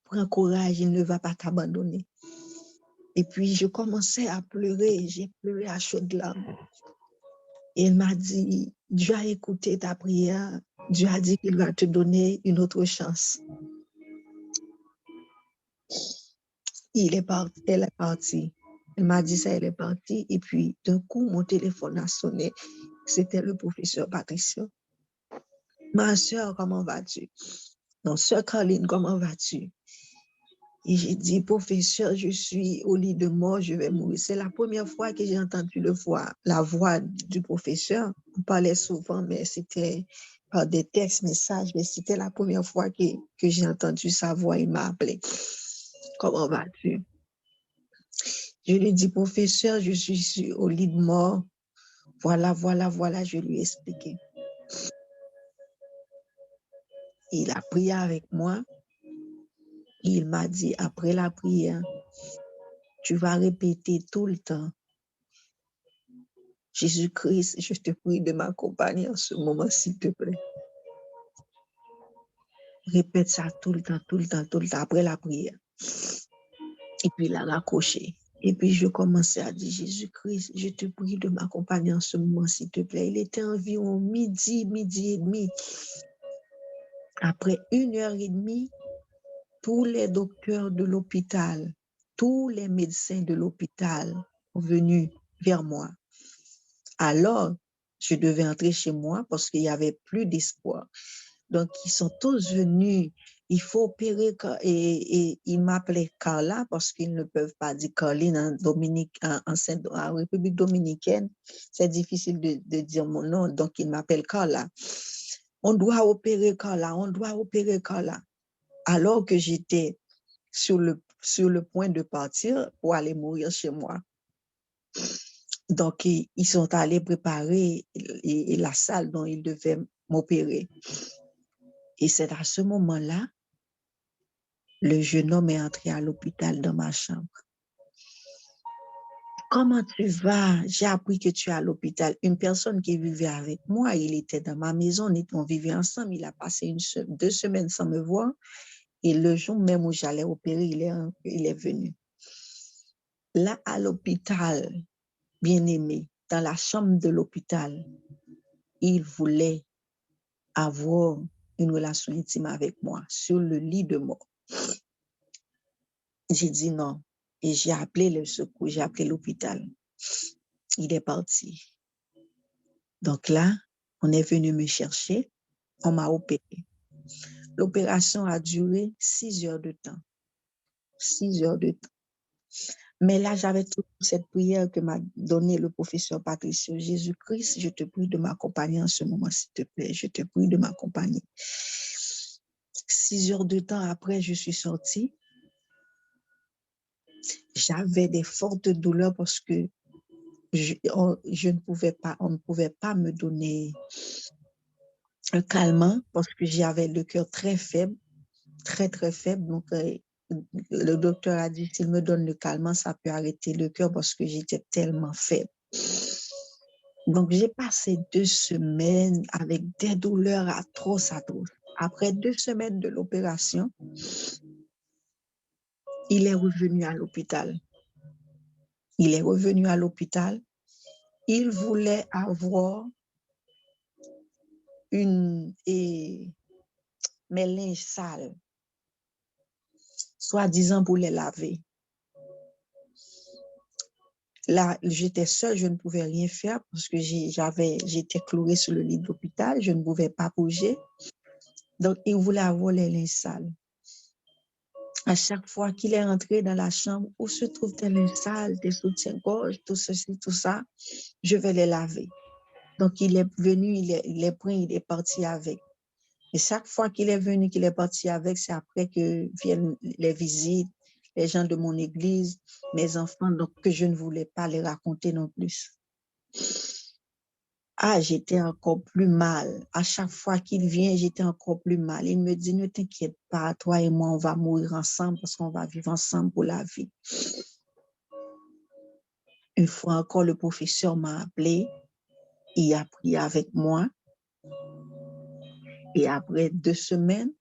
B: prends courage, il ne va pas t'abandonner. Et puis, je commençais à pleurer, j'ai pleuré à chaudes larmes. Et elle m'a dit, Dieu a écouté ta prière. Dieu a dit qu'il va te donner une autre chance. Elle est partie. Elle m'a dit ça, elle est partie. Et puis, d'un coup, mon téléphone a sonné. C'était le professeur Patricia. Ma soeur, comment vas-tu? Non, soeur Caroline, comment vas-tu? Et j'ai dit, professeur, je suis au lit de mort, je vais mourir. C'est la première fois que j'ai entendu la voix du professeur. On parlait souvent, mais c'était par des textes, messages, mais c'était la première fois que j'ai entendu sa voix. Il m'a appelé. Comment vas-tu? Je lui ai dit, professeur, je suis au lit de mort. Voilà, je lui ai expliqué. Il a prié avec moi. Il m'a dit, après la prière, tu vas répéter tout le temps. Jésus-Christ, je te prie de m'accompagner en ce moment, s'il te plaît. Répète ça tout le temps, après la prière. Et puis il a raccroché. Et puis je commençais à dire, Jésus-Christ, je te prie de m'accompagner en ce moment, s'il te plaît. Il était environ midi et demi. Après 1h30, tous les docteurs de l'hôpital, tous les médecins de l'hôpital sont venus vers moi. Alors, je devais entrer chez moi parce qu'il n'y avait plus d'espoir. Donc, ils sont tous venus. Il faut opérer. Et ils m'appelaient Carla parce qu'ils ne peuvent pas dire Caroline en République dominicaine. C'est difficile de dire mon nom. Donc, ils m'appellent Carla. On doit opérer Carla. Alors que j'étais sur le point de partir pour aller mourir chez moi. Donc, ils sont allés préparer la salle dont ils devaient m'opérer. Et c'est à ce moment-là, le jeune homme est entré à l'hôpital dans ma chambre. Comment tu vas? J'ai appris que tu es à l'hôpital. Une personne qui vivait avec moi, il était dans ma maison, on vivait ensemble. Il a passé 2 semaines sans me voir. Et le jour même où j'allais opérer, il est venu. Là, à l'hôpital, bien-aimé, dans la chambre de l'hôpital, il voulait avoir une relation intime avec moi sur le lit de mort. J'ai dit non. Et j'ai appelé le secours, j'ai appelé l'hôpital. Il est parti. Donc là, on est venu me chercher, on m'a opéré. L'opération a duré 6 heures de temps. 6 heures de temps. Mais là, j'avais toute cette prière que m'a donnée le professeur Patricio. Jésus-Christ, je te prie de m'accompagner en ce moment, s'il te plaît. Je te prie de m'accompagner. 6 heures de temps après, je suis sortie. J'avais des fortes douleurs parce que on ne pouvait pas me donner un calmant parce que j'avais le cœur très faible, très, très faible. Donc, le docteur a dit, s'il me donne le calmant, ça peut arrêter le cœur parce que j'étais tellement faible. Donc, j'ai passé 2 semaines avec des douleurs atroces. Après 2 semaines de l'opération, il est revenu à l'hôpital. Il voulait avoir mes linges sales, soi-disant pour les laver. Là, j'étais seule, je ne pouvais rien faire parce que j'étais clouée sur le lit de l'hôpital, je ne pouvais pas bouger. Donc, il voulait avoir les linges sales. À chaque fois qu'il est rentré dans la chambre, où se trouvent tes linges sales, tes soutiens-gorge, tout ceci, tout ça, je vais les laver. Donc, il est venu, il les pris, il est parti avec. Et chaque fois qu'il est venu, qu'il est parti avec, c'est après que viennent les visites, les gens de mon église, mes enfants, donc que je ne voulais pas les raconter non plus. Ah, j'étais encore plus mal. À chaque fois qu'il vient, j'étais encore plus mal. Il me dit, ne t'inquiète pas, toi et moi, on va mourir ensemble parce qu'on va vivre ensemble pour la vie. Une fois encore, le professeur m'a appelé. Il a prié avec moi. Et après 2 semaines,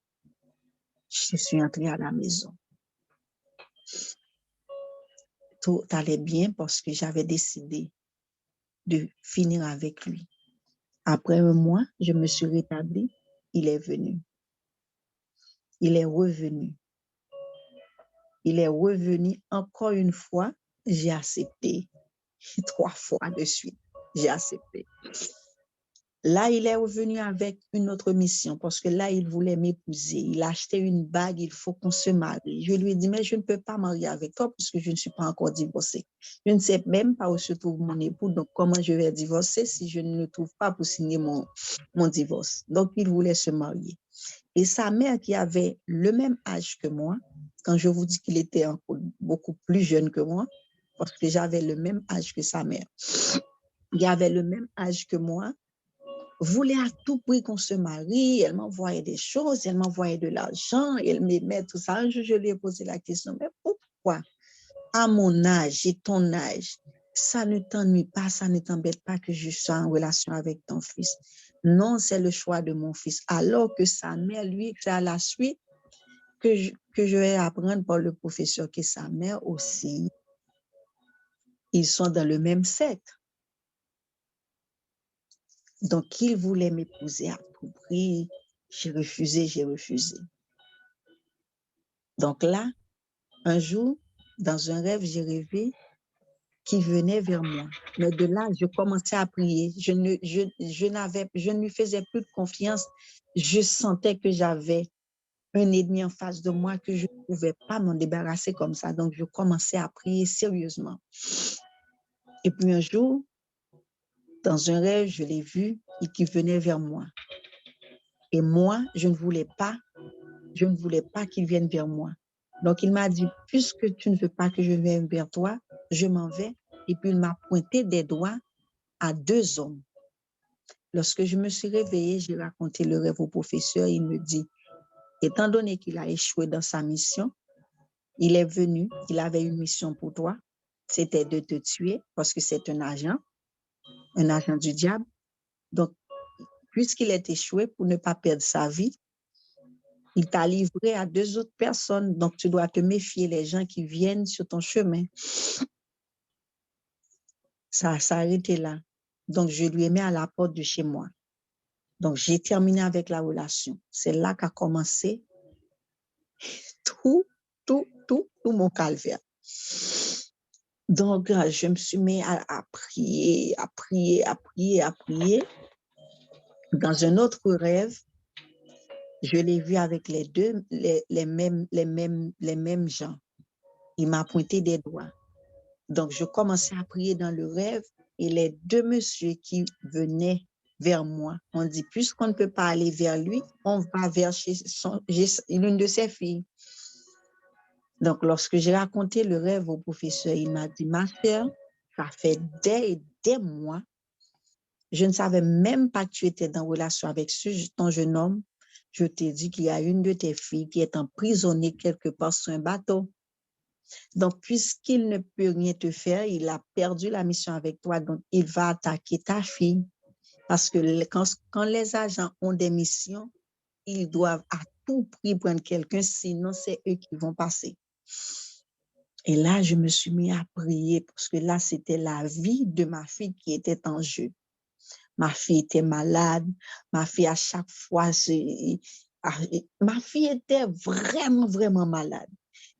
B: je suis entrée à la maison. Tout allait bien parce que j'avais décidé de finir avec lui. Après un mois, je me suis rétablie. Il est venu. Il est revenu. Il est revenu encore une fois. J'ai accepté. 3 fois de suite. J'ai accepté. Là, il est revenu avec une autre mission parce que là, il voulait m'épouser. Il a acheté une bague, il faut qu'on se marie. Je lui ai dit, mais je ne peux pas marier avec toi parce que je ne suis pas encore divorcée. Je ne sais même pas où se trouve mon époux, donc comment je vais divorcer si je ne le trouve pas pour signer mon divorce. Donc, il voulait se marier. Et sa mère qui avait le même âge que moi, quand je vous dis qu'il était beaucoup plus jeune que moi, parce que j'avais le même âge que sa mère, il avait le même âge que moi, voulait à tout prix qu'on se marie, elle m'envoyait des choses, elle m'envoyait de l'argent, elle m'aimait, tout ça. Un jour, je lui ai posé la question, mais pourquoi, à mon âge et ton âge, ça ne t'ennuie pas, ça ne t'embête pas que je sois en relation avec ton fils? Non, c'est le choix de mon fils. Alors que sa mère, lui, c'est à la suite que je vais apprendre par le professeur que sa mère aussi, ils sont dans le même secte. Donc, il voulait m'épouser à tout prix. J'ai refusé, j'ai refusé. Donc là, un jour, dans un rêve, j'ai rêvé qu'il venait vers moi. Mais de là, je commençais à prier. Je ne lui faisais plus de confiance. Je sentais que j'avais un ennemi en face de moi, que je ne pouvais pas m'en débarrasser comme ça. Donc, je commençais à prier sérieusement. Et puis un jour, dans un rêve, je l'ai vu et qu'il venait vers moi. Et moi, je ne voulais pas qu'il vienne vers moi. Donc, il m'a dit, puisque tu ne veux pas que je vienne vers toi, je m'en vais. Et puis, il m'a pointé des doigts à 2 hommes. Lorsque je me suis réveillée, j'ai raconté le rêve au professeur. Il me dit, étant donné qu'il a échoué dans sa mission, il est venu, il avait une mission pour toi. C'était de te tuer parce que c'est un agent du diable. Donc, puisqu'il est échoué, pour ne pas perdre sa vie, il t'a livré à 2 autres personnes. Donc, tu dois te méfier les gens qui viennent sur ton chemin. Ça a arrêté là. Donc, je lui ai mis à la porte de chez moi. Donc, j'ai terminé avec la relation. C'est là qu'a commencé tout mon calvaire. Donc, je me suis mis à prier. Dans un autre rêve, je l'ai vu avec les mêmes gens. Il m'a pointé des doigts. Donc, je commençais à prier dans le rêve et les 2 messieurs qui venaient vers moi ont dit, puisqu'on ne peut pas aller vers lui, on va vers l'une de ses filles. Donc, lorsque j'ai raconté le rêve au professeur, il m'a dit, ma sœur, ça fait des mois, je ne savais même pas que tu étais en relation avec ton jeune homme. Je t'ai dit qu'il y a une de tes filles qui est emprisonnée quelque part sur un bateau. Donc, puisqu'il ne peut rien te faire, il a perdu la mission avec toi, donc il va attaquer ta fille. Parce que quand les agents ont des missions, ils doivent à tout prix prendre quelqu'un, sinon c'est eux qui vont passer. Et là, je me suis mis à prier parce que là, c'était la vie de ma fille qui était en jeu. Ma fille était malade. Ma fille, à chaque fois, ma fille était vraiment, vraiment malade.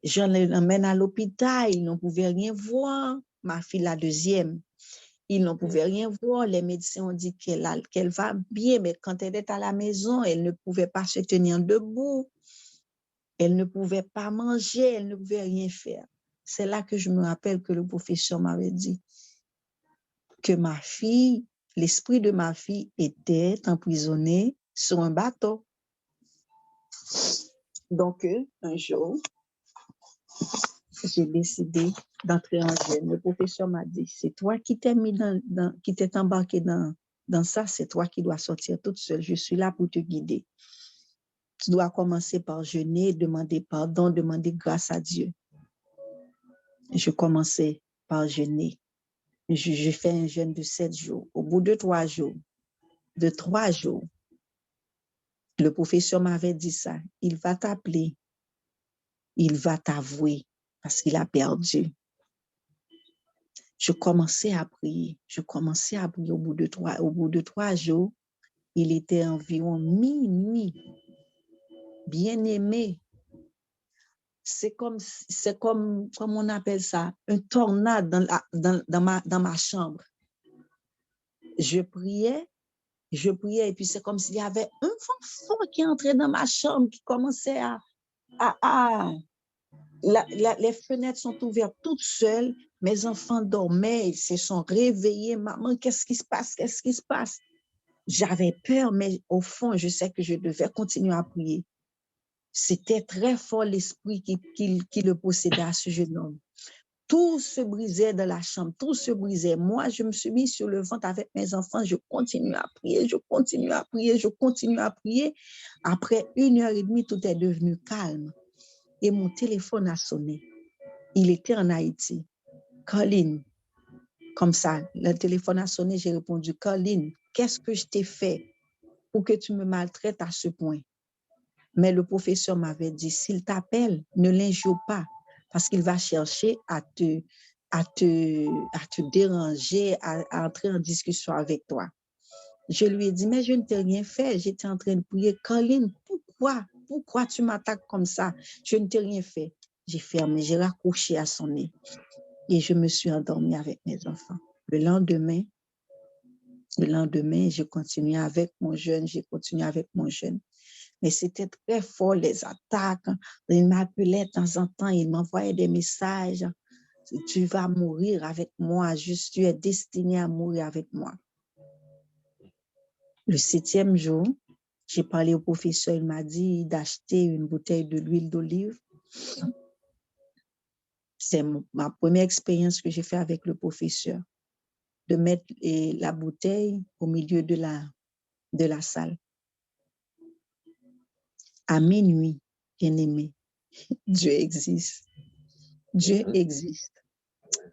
B: Je l'emmène à l'hôpital, ils n'en pouvaient rien voir. Ma fille, la deuxième, ils n'en pouvaient rien voir. Les médecins ont dit qu'elle va bien, mais quand elle est à la maison, elle ne pouvait pas se tenir debout. Elle ne pouvait pas manger, elle ne pouvait rien faire. C'est là que je me rappelle que le professeur m'avait dit que ma fille, l'esprit de ma fille était emprisonné sur un bateau. Donc, un jour, j'ai décidé d'entrer en jeûne. Le professeur m'a dit, c'est toi qui t'es mis qui t'es embarqué dans ça, c'est toi qui dois sortir toute seule. Je suis là pour te guider. Tu dois commencer par jeûner, demander pardon, demander grâce à Dieu. Je commençais par jeûner. Je fais un jeûne de 7 jours. Au bout de 3 jours, le professeur m'avait dit ça. Il va t'appeler. Il va t'avouer parce qu'il a perdu. Je commençais à prier. Au bout de 3 jours. Il était environ minuit. Bien-aimé, c'est comme on appelle ça, un tornade dans ma chambre. Je priais, et puis c'est comme s'il y avait un enfant qui entrait dans ma chambre, qui commençait les fenêtres sont ouvertes toutes seules, mes enfants dormaient, ils se sont réveillés. Maman, qu'est-ce qui se passe? Qu'est-ce qui se passe? J'avais peur, mais au fond, je sais que je devais continuer à prier. C'était très fort l'esprit qui le possédait à ce jeune homme. Tout se brisait dans la chambre, tout se brisait. Moi, je me suis mis sur le ventre avec mes enfants, je continue à prier, je continue à prier, je continue à prier. Après 1h30, tout est devenu calme et mon téléphone a sonné. Il était en Haïti. Colline, comme ça, le téléphone a sonné, j'ai répondu, Colline, qu'est-ce que je t'ai fait pour que tu me maltraites à ce point? Mais le professeur m'avait dit, s'il t'appelle, ne l'injure pas, parce qu'il va chercher à te déranger, à entrer en discussion avec toi. Je lui ai dit, mais je ne t'ai rien fait, j'étais en train de prier. Colline, pourquoi tu m'attaques comme ça? Je ne t'ai rien fait. J'ai fermé, j'ai raccroché à son nez et je me suis endormie avec mes enfants. Le lendemain, j'ai continué avec mon jeune, Mais c'était très fort, les attaques. Il m'appelait de temps en temps, il m'envoyait des messages. Tu vas mourir avec moi, tu es destiné à mourir avec moi. Le 7e jour, j'ai parlé au professeur, il m'a dit d'acheter une bouteille de l'huile d'olive. C'est ma première expérience que j'ai fait avec le professeur, de mettre la bouteille au milieu de la salle. À minuit, bien-aimé, Dieu existe. Dieu existe.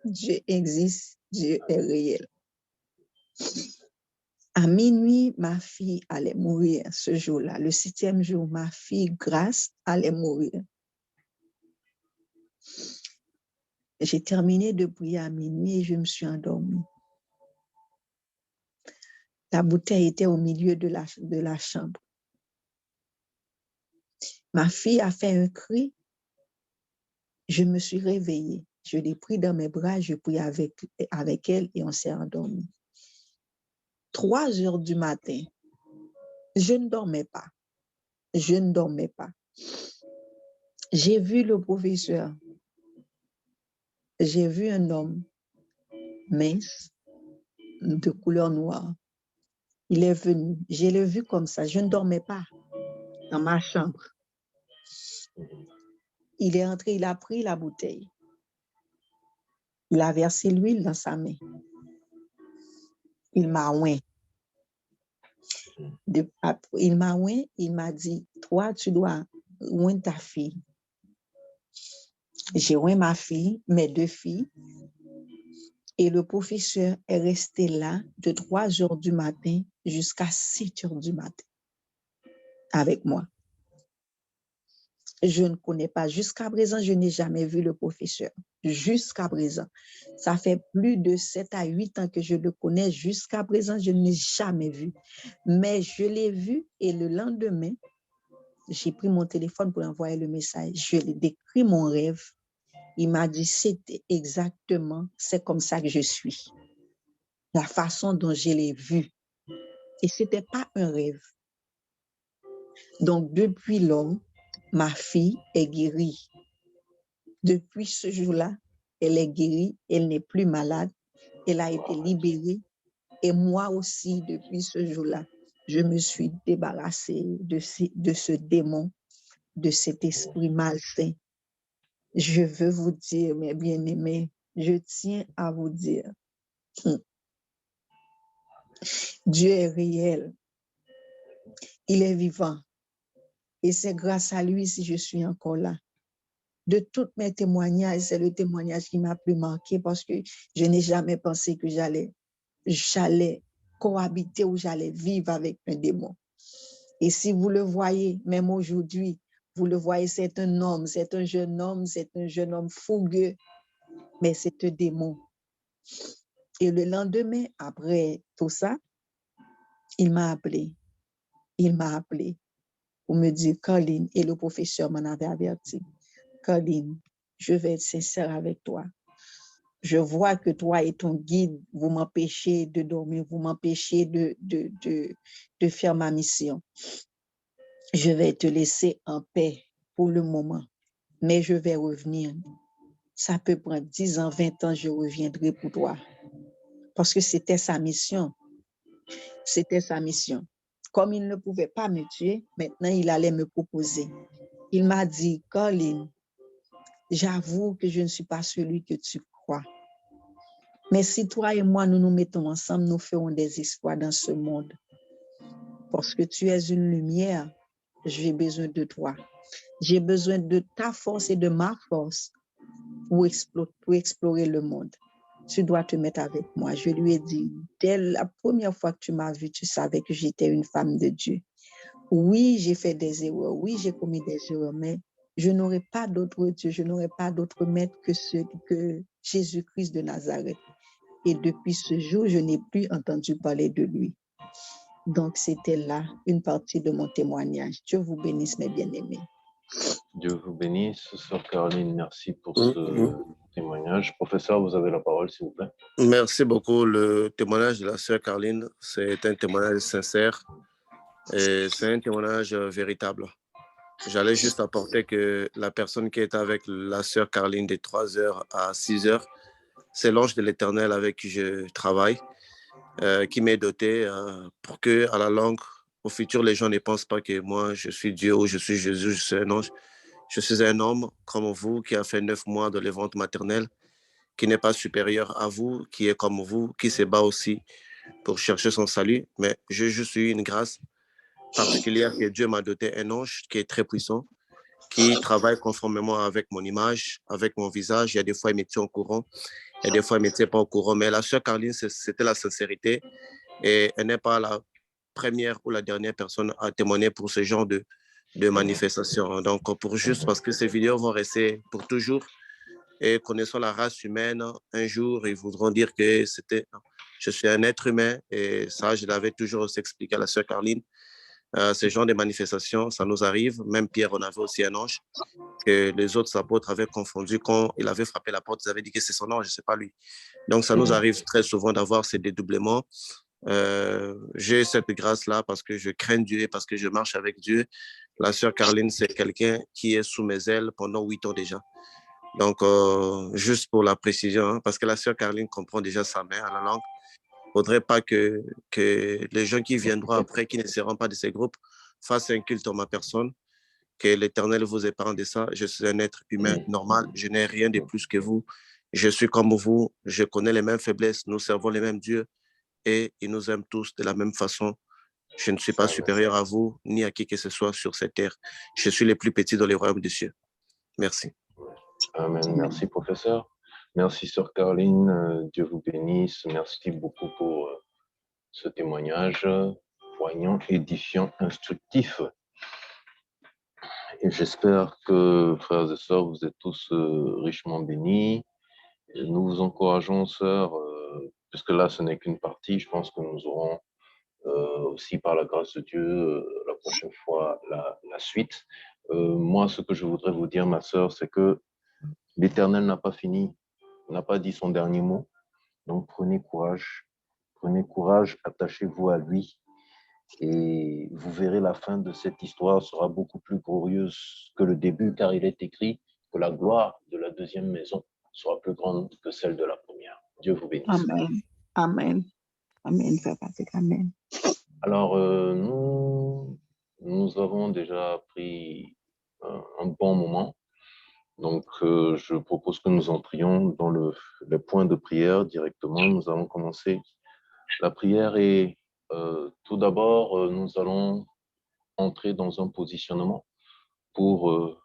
B: Dieu existe. Dieu est réel. À minuit, ma fille allait mourir ce jour-là. Le 7e jour, ma fille, Grâce, allait mourir. J'ai terminé de prier à minuit et je me suis endormie. La bouteille était au milieu de la chambre. Ma fille a fait un cri. Je me suis réveillée. Je l'ai pris dans mes bras, je prie avec elle et on s'est endormi. 3h du matin, je ne dormais pas. J'ai vu le professeur. J'ai vu un homme mince, de couleur noire. Il est venu. Je l'ai vu comme ça. Je ne dormais pas dans ma chambre. Il est entré, il a pris la bouteille. Il a versé l'huile dans sa main. Il m'a oint. Il m'a dit, toi, tu dois oindre ta fille. J'ai oint ma fille, mes 2 filles. Et le professeur est resté là de 3h du matin jusqu'à 7h du matin avec moi. Je ne connais pas. Jusqu'à présent, je n'ai jamais vu le professeur. Jusqu'à présent. Ça fait plus de 7 à 8 ans que je le connais. Jusqu'à présent, je ne l'ai jamais vu. Mais je l'ai vu et le lendemain, j'ai pris mon téléphone pour envoyer le message. Je lui ai décrit mon rêve. Il m'a dit, c'était exactement, c'est comme ça que je suis. La façon dont je l'ai vu. Et ce n'était pas un rêve. Donc, depuis lors, ma fille est guérie. Depuis ce jour-là, elle est guérie, elle n'est plus malade, elle a été libérée. Et moi aussi, depuis ce jour-là, je me suis débarrassée de ce démon, de cet esprit malsain. Je veux vous dire, mes bien-aimés, je tiens à vous dire, Dieu est réel, il est vivant. Et c'est grâce à lui si je suis encore là. De tous mes témoignages, c'est le témoignage qui m'a plus marqué parce que je n'ai jamais pensé que j'allais cohabiter ou j'allais vivre avec un démon. Et si vous le voyez, même aujourd'hui, vous le voyez, c'est un homme, c'est un jeune homme fougueux, mais c'est un démon. Et le lendemain, après tout ça, il m'a appelé. il m'a appelé pour me dire, Caroline, et le professeur m'en avait averti, Caroline, je vais être sincère avec toi. Je vois que toi et ton guide, vous m'empêchez de dormir, vous m'empêchez de faire ma mission. Je vais te laisser en paix pour le moment, mais je vais revenir. Ça peut prendre 10 ans, 20 ans, je reviendrai pour toi. Parce que c'était sa mission. C'était sa mission. Comme il ne pouvait pas me tuer, maintenant il allait me proposer. Il m'a dit, Caroline, j'avoue que je ne suis pas celui que tu crois. Mais si toi et moi, nous nous mettons ensemble, nous ferons des exploits dans ce monde. Parce que tu es une lumière, j'ai besoin de toi. J'ai besoin de ta force et de ma force pour explorer le monde. Tu dois te mettre avec moi. Je lui ai dit, dès la première fois que tu m'as vu, tu savais que j'étais une femme de Dieu. Oui, j'ai fait des erreurs. Oui, j'ai commis des erreurs, mais je n'aurai pas d'autre Dieu, je n'aurai pas d'autre maître que Jésus-Christ de Nazareth. Et depuis ce jour, je n'ai plus entendu parler de lui. Donc, c'était là une partie de mon témoignage. Dieu vous bénisse, mes bien-aimés.
A: Dieu vous bénisse. Sœur Caroline, merci pour ce témoignage. Professeur, vous avez la parole, s'il vous plaît.
C: Merci beaucoup. Le témoignage de la sœur Caroline, c'est un témoignage sincère et c'est un témoignage véritable. J'allais juste apporter que la personne qui est avec la sœur Caroline de 3h à 6h, c'est l'ange de l'Éternel avec qui je travaille, qui m'est doté pour que, à la longue, au futur, les gens ne pensent pas que moi, je suis Dieu ou je suis Jésus, je suis un ange. Je suis un homme comme vous qui a fait 9 mois de ventre maternelle, qui n'est pas supérieur à vous, qui est comme vous, qui se bat aussi pour chercher son salut. Mais j'ai juste eu une grâce particulière que Dieu m'a doté un ange qui est très puissant, qui travaille conformément avec mon image, avec mon visage. Il y a des fois, il me tient au courant, et des fois, il ne me tient pas au courant. Mais la sœur Caroline, c'était la sincérité. Et elle n'est pas la première ou la dernière personne à témoigner pour ce genre de manifestation. Donc, pour juste parce que ces vidéos vont rester pour toujours. Et connaissant la race humaine, un jour, ils voudront dire que je suis un être humain. Et ça, je l'avais toujours expliqué à la sœur Caroline. Ce genre de manifestations, ça nous arrive. Même Pierre, on avait aussi un ange que les autres apôtres avaient confondu. Quand il avait frappé la porte, ils avaient dit que c'est son ange, c'est pas lui. Donc, ça nous arrive très souvent d'avoir ces dédoublements. J'ai cette grâce-là parce que je crains Dieu et parce que je marche avec Dieu. La sœur Caroline, c'est quelqu'un qui est sous mes ailes pendant 8 ans déjà. Donc, juste pour la précision, hein, parce que la sœur Caroline comprend déjà sa mère à la langue. Il ne faudrait pas que les gens qui viendront après, qui ne seront pas de ces groupes, fassent un culte en ma personne. Que l'Éternel vous épargne de ça. Je suis un être humain normal. Je n'ai rien de plus que vous. Je suis comme vous. Je connais les mêmes faiblesses. Nous servons les mêmes dieux et ils nous aiment tous de la même façon. Je ne suis pas supérieur à vous ni à qui que ce soit sur cette terre. Je suis le plus petit dans les royaumes des cieux. Merci.
A: Amen. Merci, professeur. Merci, sœur Caroline. Dieu vous bénisse. Merci beaucoup pour ce témoignage poignant, édifiant, instructif. Et j'espère que, frères et sœurs, vous êtes tous richement bénis. Et nous vous encourageons, sœurs, puisque là, ce n'est qu'une partie. Je pense que nous aurons aussi, par la grâce de Dieu, la prochaine fois, la suite. Moi, ce que je voudrais vous dire, ma sœur, c'est que l'Éternel n'a pas fini, n'a pas dit son dernier mot. Donc, prenez courage, attachez-vous à lui. Et vous verrez la fin de cette histoire sera beaucoup plus glorieuse que le début, car il est écrit que la gloire de la deuxième maison sera plus grande que celle de la première. Dieu vous bénisse.
B: Amen. Amen. Amen, Frère Patrick. Amen.
A: Alors, nous avons déjà pris un bon moment. Donc, je propose que nous entrions dans le point de prière directement. Nous allons commencer la prière et tout d'abord, nous allons entrer dans un positionnement pour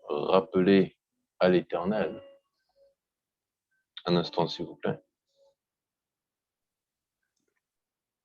A: rappeler à l'Éternel. Un instant, s'il vous plaît.